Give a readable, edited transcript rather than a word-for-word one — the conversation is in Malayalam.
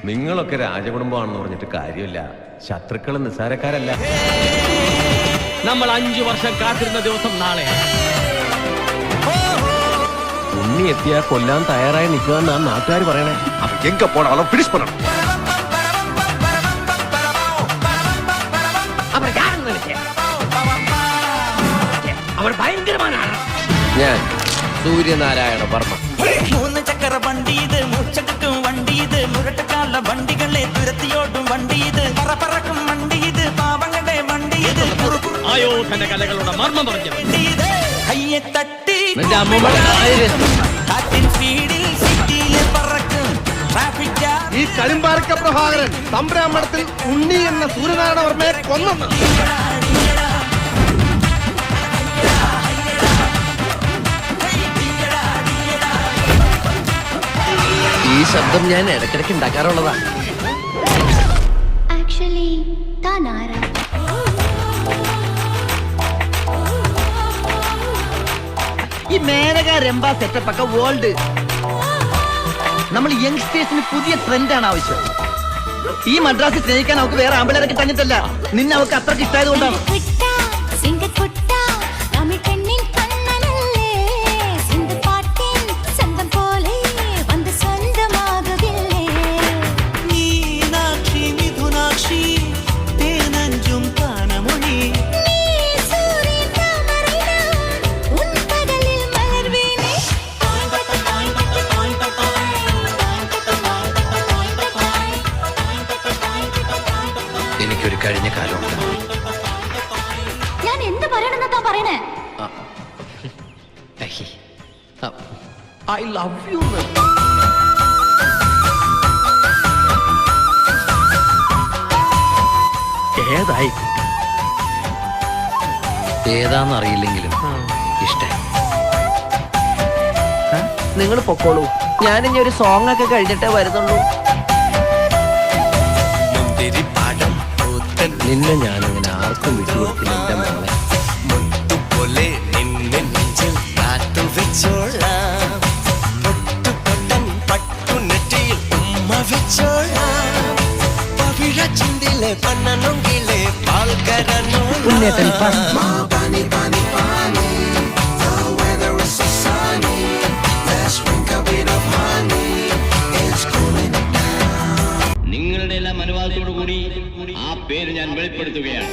നിങ്ങളൊക്കെ രാജകുടുംബമാണെന്ന് പറഞ്ഞിട്ട് കാര്യമില്ല. ശത്രുക്കൾ നിസ്സാരക്കാരല്ല. നമ്മൾ 5 വർഷം കാത്തിരുന്ന ദിവസം നാളെ. ഉണ്ണി എത്തിയാ കൊല്ലാൻ തയ്യാറായി നിൽക്കുകയെന്നാണ് നാട്ടുകാർ പറയണേ. എങ്ക പോണാലും ഫിനിഷ് പണം. അവർ ഭയങ്കരമാണ്. ഞാൻ സൂര്യനാരായണ വർമ്മ. 3 ചക്ര വണ്ടി ഇത്, മുച്ചക്കും വണ്ടി ഇത്, മുരട്ടക്കാല വണ്ടികളെ തുരത്തിയോട്ടും വണ്ടി ഇത്, പറക്കും വണ്ടി ഇത്, പാവങ്ങളുടെ വണ്ടി ഇത്, ആയോധന കലകളുടെ മർമ്മം പറഞ്ഞു കയ്യെ തട്ടി കാറ്റിൻ സ്പീഡിൽ സിറ്റിയിൽ പറക്കും ട്രാഫിക്. ഈ കരിമ്പാറക്ക പ്രഭാകരൻ തമ്പ്രാമഠത്തിൽ ഉണ്ണി എന്ന സൂര്യനാരായണ വർമ്മയെ കൊന്നു. ഈ ശബ്ദം ഞാൻ ഇടയ്ക്കിടയ്ക്ക് ഉണ്ടാക്കാറുള്ളതാ. ആക്ച്വലി താൻ ആരാ? ഈ മേനക രംബ സെറ്റപ്പ് ഒക്കെ വേൾഡ്. നമ്മൾ യങ്സ്റ്റേഴ്സിന് പുതിയ ട്രെൻഡാണ് ആവശ്യം. ഈ മദ്രാസിൽ സ്നേഹിക്കാൻ അവർക്ക് വേറെ ആമ്പിളരെ കിട്ടാഞ്ഞിട്ടല്ല, നിന്നെ അവർക്ക് അത്രക്ക് ഇഷ്ടമായത് കൊണ്ടാണ്. എനിക്കൊരു കഴിഞ്ഞ കാലമുണ്ട്. ഞാൻ എന്ത് പറയണെന്നാ താൻ പറയണേ? I love you. ഏതായി ഏതാന്നറിയില്ലെങ്കിലും ഇഷ്ടം. നിങ്ങൾ പൊക്കോളൂ, ഞാനിനി ഒരു സോങ് ഒക്കെ കഴിഞ്ഞിട്ടേ വരുന്നുള്ളൂ. നിന്നെ ഞാനിങ്ങനെ ആർക്കും വിട്ടുകൊടുക്കില്ല എന്റെ മോളെ. ഉണ്ണേട്ടൻ നിങ്ങളുടെ എല്ലാം അനുവാദത്തോടു കൂടി ആ പേര് ഞാൻ വെളിപ്പെടുത്തുകയാണ്.